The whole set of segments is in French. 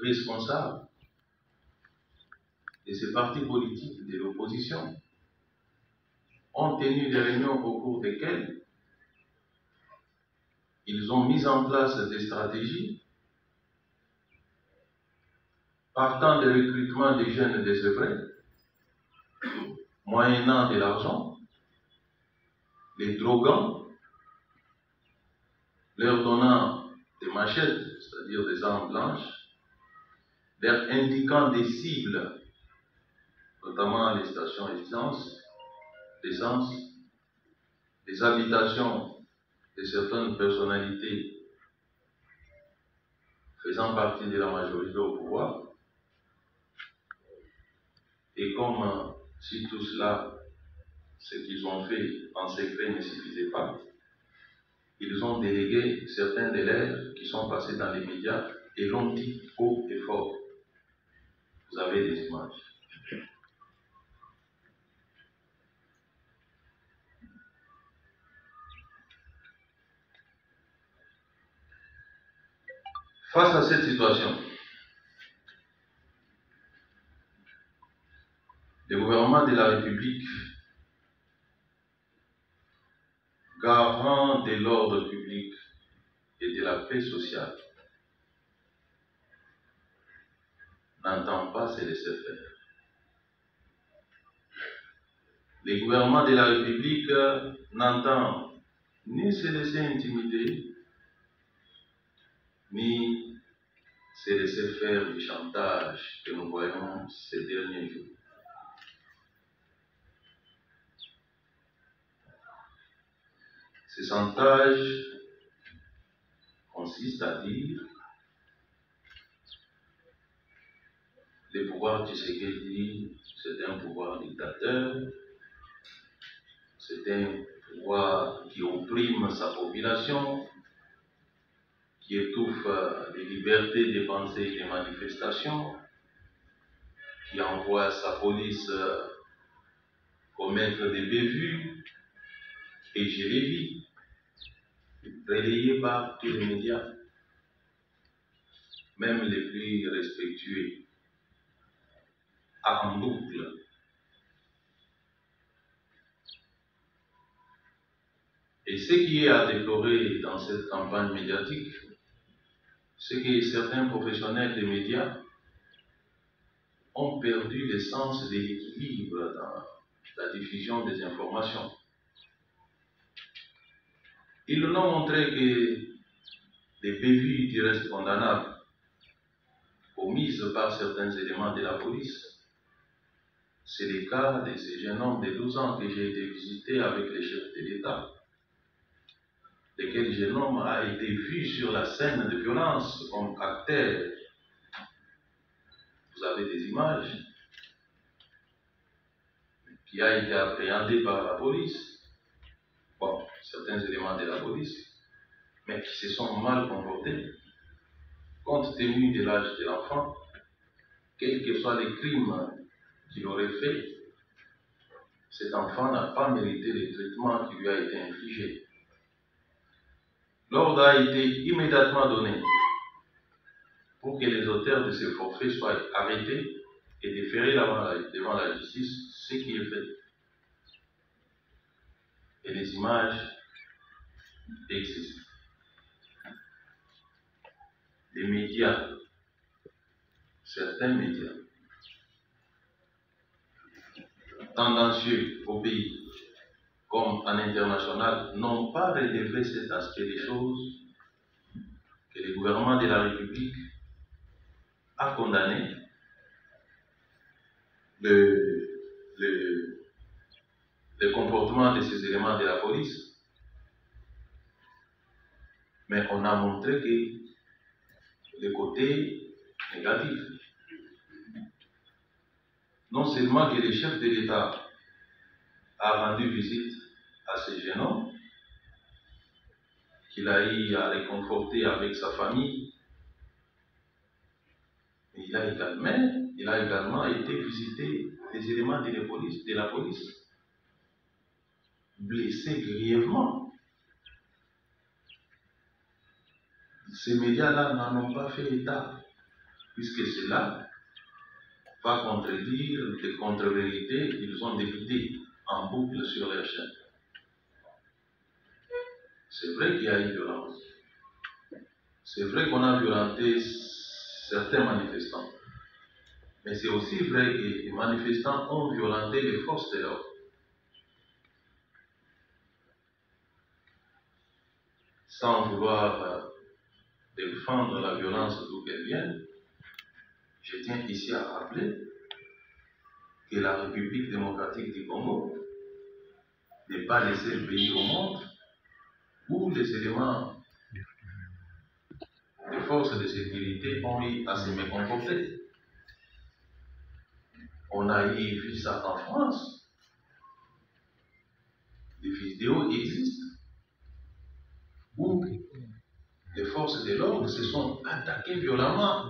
responsables de ces partis politiques de l'opposition ont tenu des réunions au cours desquelles ils ont mis en place des stratégies partant du recrutement des jeunes désœuvrés, moyennant de l'argent, les droguant, leur donnant des machettes, c'est-à-dire des armes blanches, leur indiquant des cibles, notamment les stations d'essence, les habitations de certaines personnalités faisant partie de la majorité au pouvoir. Et comme si tout cela, ce qu'ils ont fait en secret ne suffisait pas, ils ont délégué certains des leurs qui sont passés dans les médias et l'ont dit haut et fort. Vous avez des images. Face à cette situation, le gouvernement de la République, garant de l'ordre public et de la paix sociale, n'entend pas se laisser faire. Le gouvernement de la République n'entend ni se laisser intimider, ni se laisser faire du chantage que nous voyons ces derniers jours. Ce chantage consiste à dire le pouvoir Tshisekedi, c'est un pouvoir dictateur, c'est un pouvoir qui opprime sa population, qui étouffe les libertés de pensée et de manifestation, qui envoie sa police commettre des bévues, et je l'ai vu, relayé par tous les médias, même les plus respectueux, en boucle. Et ce qui est à déplorer dans cette campagne médiatique, c'est que certains professionnels des médias ont perdu le sens de l'équilibre dans la diffusion des informations. Ils n'ont montré que des bévues qui restent condamnables, commises par certains éléments de la police. C'est le cas de ce jeune homme de 12 ans que j'ai été visiter avec les chefs de l'État, lequel jeune homme a été vu sur la scène de violence comme acteur. Vous avez des images, qui a été appréhendé par la police, bon, certains éléments de la police, mais qui se sont mal comportés, compte tenu de l'âge de l'enfant, quels que soient les crimes qu'il aurait fait, cet enfant n'a pas mérité le traitement qui lui a été infligé. L'ordre a été immédiatement donné pour que les auteurs de ces forfaits soient arrêtés et déférés devant la justice, ce qui est fait. Et les images existent. Les médias, certains médias, tendancieux au pays comme en international, n'ont pas relevé cet aspect des choses que le gouvernement de la République a condamné, le comportement de ces éléments de la police, mais on a montré que le côté négatif. Non seulement que le chef de l'État a rendu visite à ce jeune homme, qu'il a eu à réconforter avec sa famille, mais il a également été visiter les éléments de la police, blessés grièvement. Ces médias-là n'en ont pas fait état. puisque cela va contredire des contre-vérités qu'ils ont débitées en boucle sur leur chaîne. C'est vrai qu'il y a eu violence. C'est vrai qu'on a violenté certains manifestants. Mais c'est aussi vrai que les manifestants ont violenté les forces de l'ordre. Sans vouloir défendre la violence d'où qu'elle vienne, je tiens ici à rappeler que la République démocratique du Congo n'est pas le seul pays au monde où les éléments des forces de sécurité ont eu à se mécomporter. On a vu ça en France. Des vidéos existent où les forces de l'ordre se sont attaquées violemment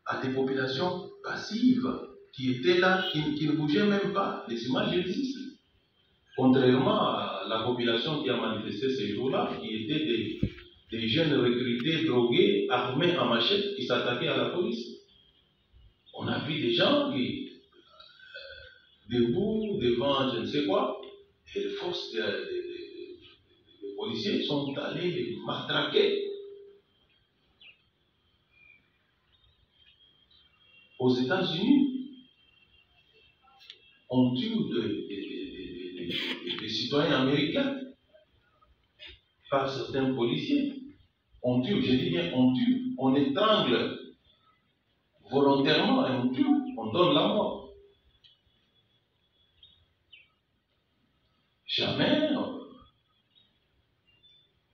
à des populations passives qui étaient là, qui ne bougeaient même pas. Les images existent. Contrairement à la population qui a manifesté ces jours-là, qui étaient des jeunes recrutés, drogués, armés en machette, qui s'attaquaient à la police. On a vu des gens qui, debout, devant je ne sais quoi, et les forces des policiers sont allés les matraquer. Aux États-Unis, on tue des citoyens américains par certains policiers. On tue, je dis bien on tue, on étrangle volontairement et on tue, on donne la mort. Jamais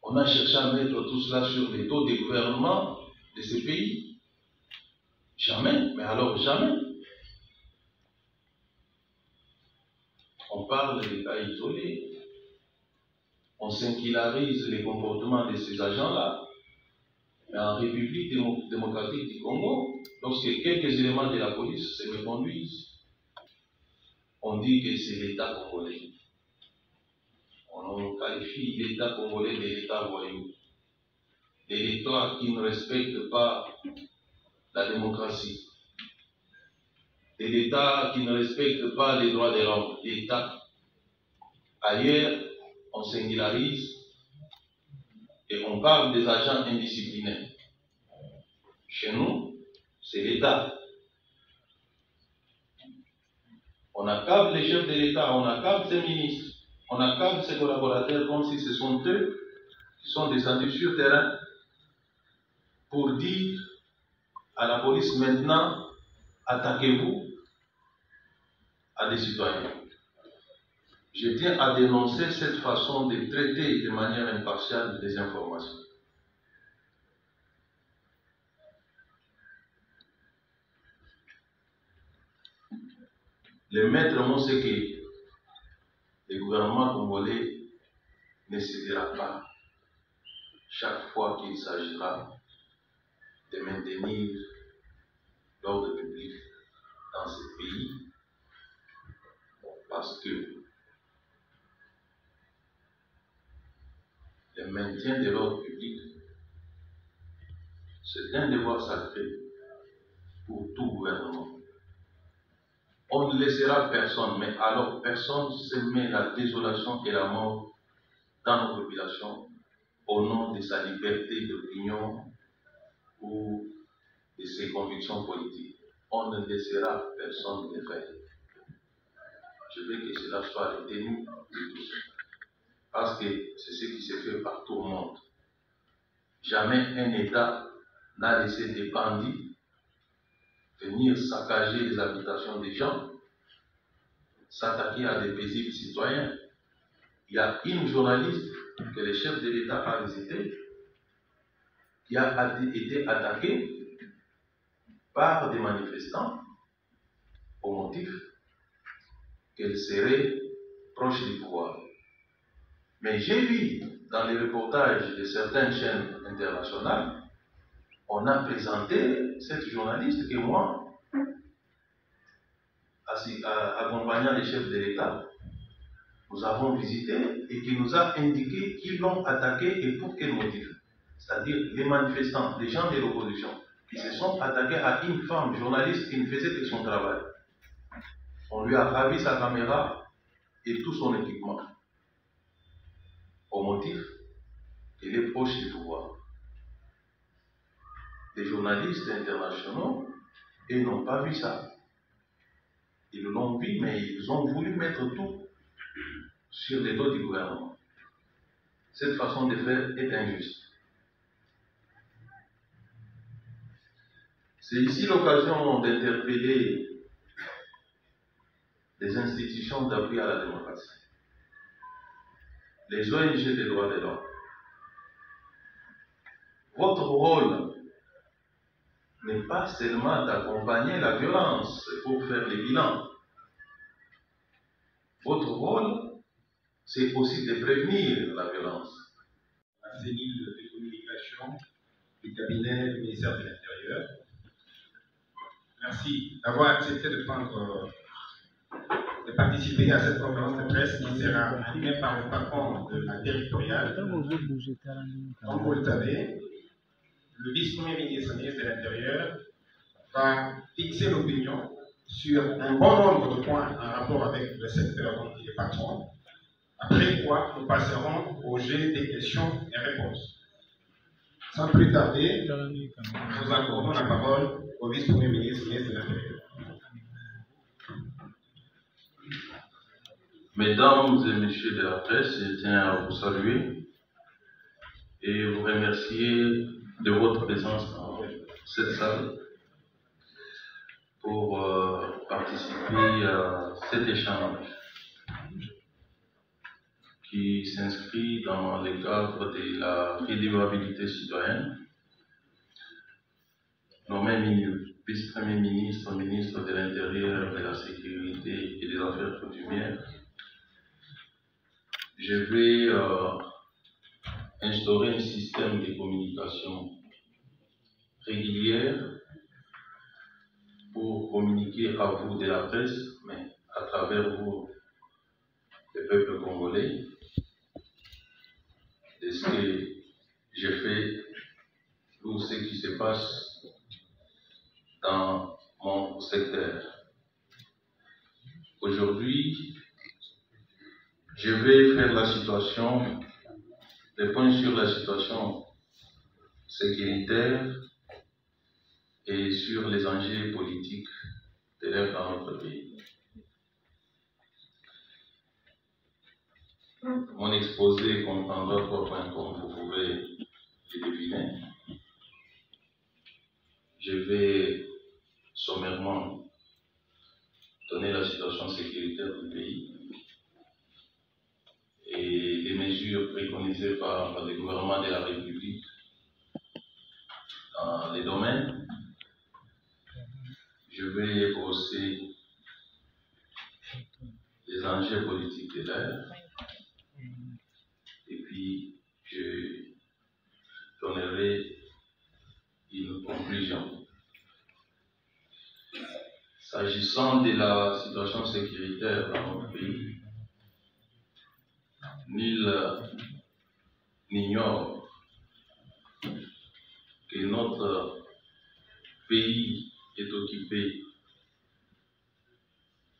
on a cherché à mettre tout cela sur les dos des gouvernements de ces pays. Jamais, mais alors jamais. On parle des cas isolés, on singularise les comportements de ces agents-là. Mais en République démocratique du Congo, lorsque quelques éléments de la police se méconduisent, on dit que c'est l'État congolais. On qualifie l'État congolais de l'État voyou. De l'État qui ne respecte pas la démocratie. De l'État qui ne respecte pas les droits de l'homme. L'État. Ailleurs, on singularise et on parle des agents indisciplinés. Chez nous, c'est l'État. On accable les chefs de l'État, on accable ses ministres, on accable ses collaborateurs comme si ce sont eux qui sont descendus sur le terrain pour dire à la police maintenant, attaquez-vous à des citoyens. Je tiens à dénoncer cette façon de traiter de manière impartiale des informations. Le maître mot, c'est que le gouvernement congolais ne cédera pas chaque fois qu'il s'agira de maintenir l'ordre public dans ce pays, parce que le maintien de l'ordre public, c'est un devoir sacré pour tout gouvernement. On ne laissera personne, mais alors personne semer la désolation et la mort dans nos populations au nom de sa liberté d'opinion ou de ses convictions politiques. On ne laissera personne le faire. Je veux que cela soit retenu de tous. Parce que c'est ce qui se fait par tout le monde. Jamais un État n'a laissé des bandits venir saccager les habitations des gens, s'attaquer à des paisibles citoyens. Il y a une journaliste que le chef de l'État a visité qui a été attaquée par des manifestants au motif qu'elle serait proche du pouvoir. Mais j'ai vu dans les reportages de certaines chaînes internationales, on a présenté cette journaliste que moi, accompagnant les chefs de l'État, nous avons visité et qui nous a indiqué qu'ils l'ont attaqué et pour quel motif. c'est-à-dire les manifestants, les gens de l'opposition, qui se sont attaqués à une femme journaliste qui ne faisait que son travail. On lui a ravi sa caméra et tout son équipement, au motif qu'il est proche du pouvoir. Les journalistes internationaux, ils n'ont pas vu ça. Ils l'ont vu, mais ils ont voulu mettre tout sur les dos du gouvernement. Cette façon de faire est injuste. C'est ici l'occasion d'interpeller les institutions d'appui à la démocratie, les ONG des droits de l'homme. Votre rôle n'est pas seulement d'accompagner la violence pour faire les bilans. Votre rôle, c'est aussi de prévenir la violence. La cellule de communication du cabinet du ministère de l'Intérieur. Merci d'avoir accepté de participer à cette conférence de presse qui sera animée par le patron de la territoriale. Comme vous le savez, le vice-premier ministre, ministre de l'Intérieur, va fixer l'opinion sur un bon nombre de points en rapport avec le secteur dont il est patron, après quoi nous passerons au jet des questions et réponses. Sans plus tarder, nous accordons la parole au vice-premier ministre, ministre de l'Intérieur. Mesdames et messieurs de la presse, je tiens à vous saluer et vous remercier de votre présence dans cette salle pour participer à cet échange qui s'inscrit dans le cadre de la redevabilité citoyenne. Nommé vice-premier ministre, ministre de l'Intérieur, de la Sécurité et des Affaires coutumières, je vais instaurer un système de communication régulière pour communiquer à vous de la presse, mais à travers vous, le peuple congolais, de ce que j'ai fait ou ce qui se passe dans mon secteur. Aujourd'hui, je vais faire des points sur la situation sécuritaire et sur les enjeux politiques de l'ère dans notre pays. Mon exposé comprendra 3 points comme vous pouvez les deviner. Je vais sommairement donner la situation sécuritaire du pays et les mesures préconisées par le gouvernement de la République dans les domaines. Je vais brosser les enjeux politiques de l'ère et puis je donnerai une conclusion. S'agissant de la situation sécuritaire dans notre pays, nul n'ignore que notre pays est occupé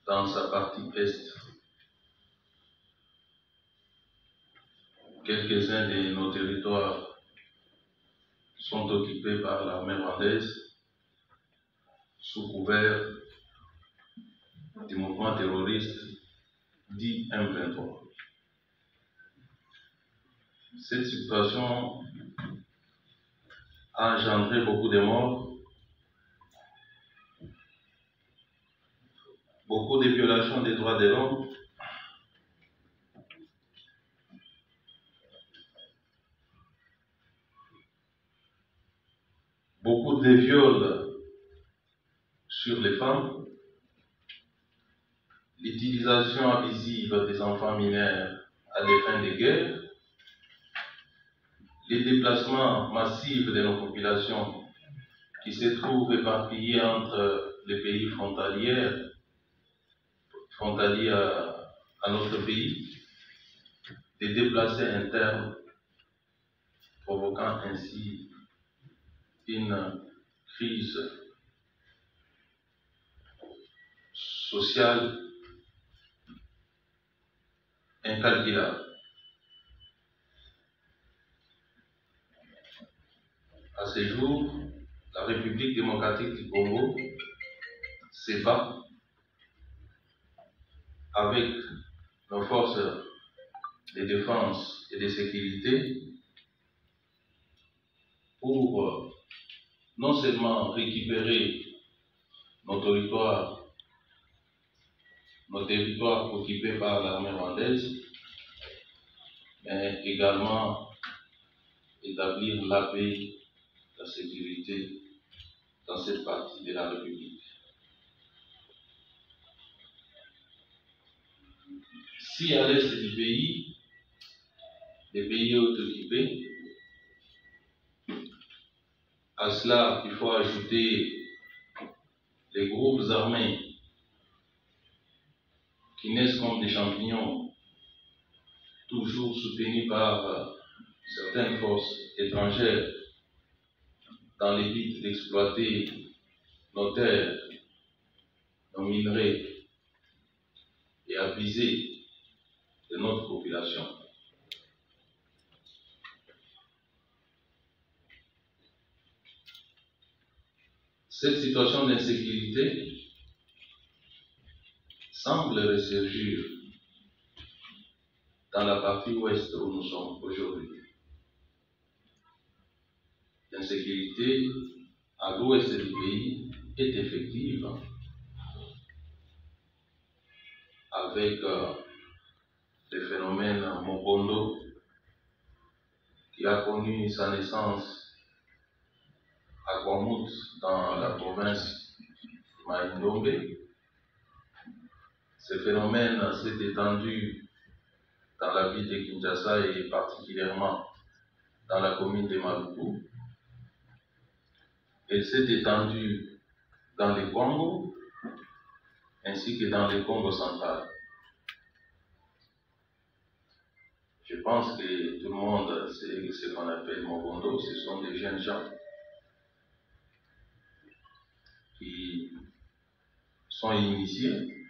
dans sa partie est. Quelques-uns de nos territoires sont occupés par l'armée rwandaise sous couvert du mouvement terroriste dit M23. Cette situation a engendré beaucoup de morts, beaucoup de violations des droits de l'homme, beaucoup de viols sur les femmes, l'utilisation abusive des enfants mineurs à des fins de guerre, les déplacements massifs de nos populations qui se trouvent éparpillées entre les pays frontaliers à notre pays, des déplacés internes provoquant ainsi une crise sociale incalculable. À ce jour, la République démocratique du Congo se bat avec nos forces de défense et de sécurité pour non seulement récupérer nos territoires occupés par l'armée rwandaise, mais également établir la paix, la sécurité dans cette partie de la République. Si à l'est du pays, les pays occupés, à cela, il faut ajouter les groupes armés qui naissent comme des champignons, toujours soutenus par certaines forces étrangères dans le but d'exploiter nos terres, nos minerais et abuser de notre population. Cette situation d'insécurité semble ressurgir dans la partie ouest où nous sommes aujourd'hui. L'insécurité à l'ouest du pays est effective avec le phénomène Mokondo qui a connu sa naissance à Kwamut dans la province de Maïndombe. Ce phénomène s'est étendu dans la ville de Kinshasa et particulièrement dans la commune de Maluku. Elle s'est étendue dans le Congo ainsi que dans le Congo central. Je pense que tout le monde sait ce qu'on appelle Mokondo. Ce sont des jeunes gens qui sont initiés,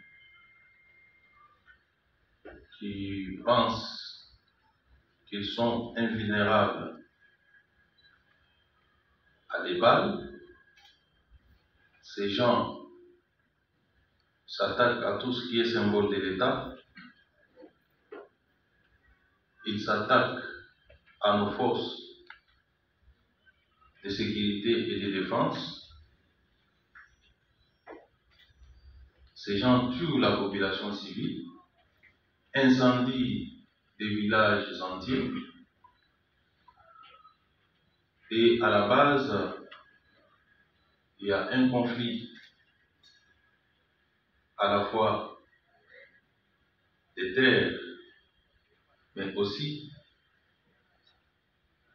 qui pensent qu'ils sont invulnérables à des balles. Ces gens s'attaquent à tout ce qui est symbole de l'État. Ils s'attaquent à nos forces de sécurité et de défense. Ces gens tuent la population civile, incendient des villages entiers et à la base, il y a un conflit à la fois des terres, mais aussi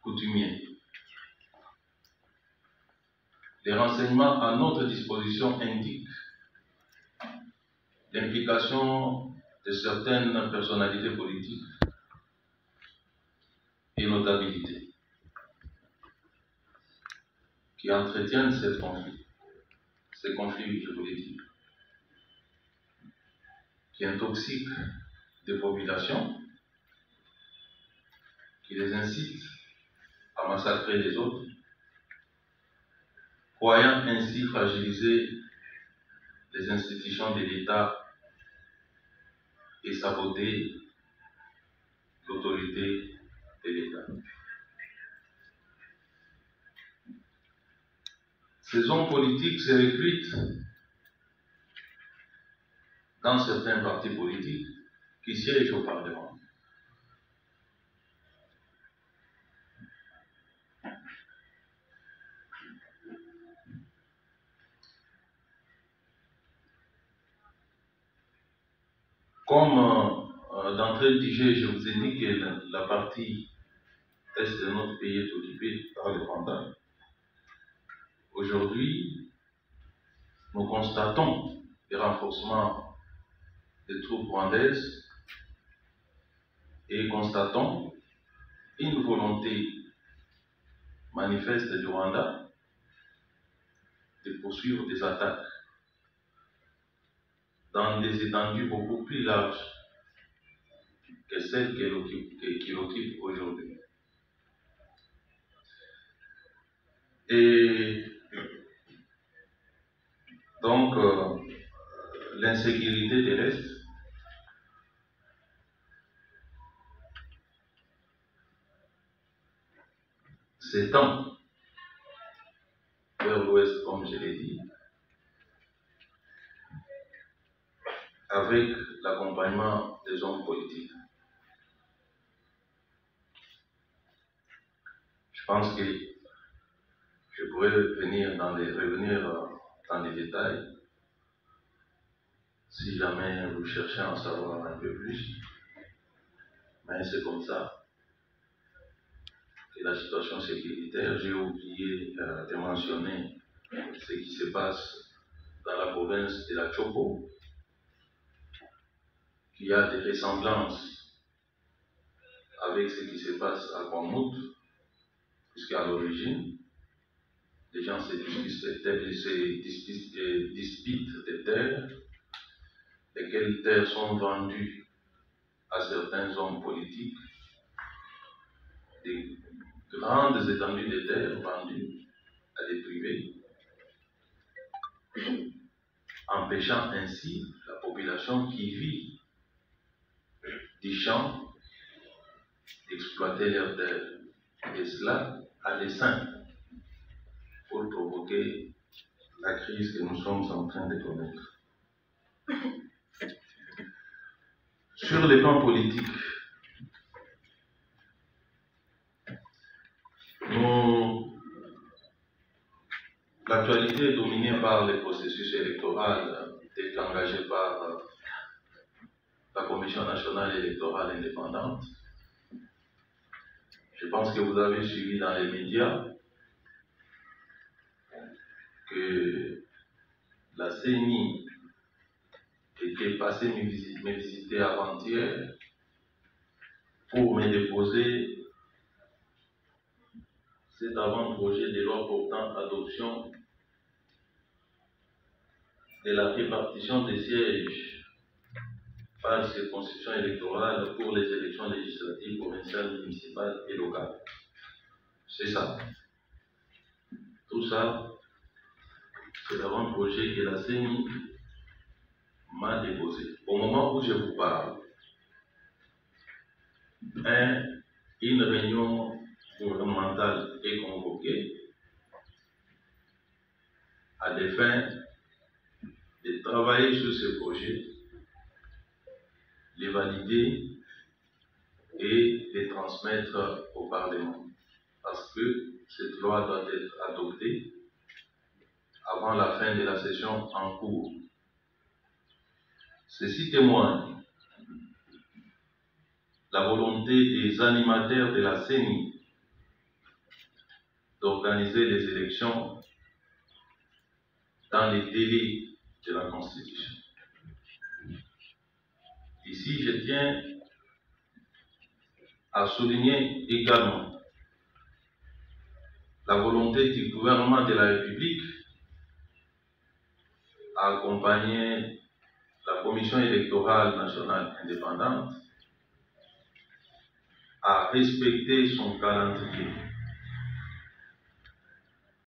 coutumier. Les renseignements à notre disposition indiquent l'implication de certaines personnalités politiques et notabilités qui entretiennent ce conflit, je vous l'ai dit, qui intoxique des populations, qui les incite à massacrer les autres, croyant ainsi fragiliser les institutions de l'État et saboter l'autorité de l'État. Ces hommes politiques se recrutent dans certains partis politiques qui siègent au Parlement. Comme d'entrée de jeu, je vous ai dit que la partie est de notre pays est occupée par le Rwanda. Aujourd'hui, nous constatons le renforcement des troupes rwandaises et constatons une volonté manifeste du Rwanda de poursuivre des attaques dans des étendues beaucoup plus larges que celles qu'il occupe aujourd'hui. Et donc, l'insécurité terrestre s'étend vers l'ouest, comme je l'ai dit, avec l'accompagnement des hommes politiques. Je pense que je pourrais revenir dans les détails si jamais vous cherchez à en savoir un peu plus. Mais c'est comme ça. Et la situation sécuritaire, j'ai oublié de mentionner ce qui se passe dans la province de la Chopo, qui a des ressemblances avec ce qui se passe à Kwamut, puisqu'à l'origine, les gens se disputent des terres, lesquelles terres sont vendues à certains hommes politiques, des grandes étendues de terres vendues à des privés, empêchant ainsi la population qui vit des champs d'exploiter leurs terres. Et cela à dessein pour provoquer la crise que nous sommes en train de connaître. Sur le plan politique, l'actualité est dominée par les processus électoraux engagés par la Commission nationale électorale indépendante. Je pense que vous avez suivi dans les médias que la CENI était passée me visiter avant-hier pour me déposer cet avant-projet de loi portant adoption de la répartition des sièges par circonscription électorale pour les élections législatives, provinciales, municipales et locales. C'est ça. Tout ça, c'est l'avant-projet que la CENI m'a déposé. Au moment où je vous parle, une réunion gouvernementale est convoquée à des fins de travailler sur ce projet, les valider et les transmettre au Parlement. Parce que cette loi doit être adoptée avant la fin de la session en cours. Ceci témoigne la volonté des animateurs de la CENI d'organiser les élections dans les délais de la Constitution. Ici, je tiens à souligner également la volonté du gouvernement de la République à accompagner la Commission électorale nationale indépendante à respecter son calendrier.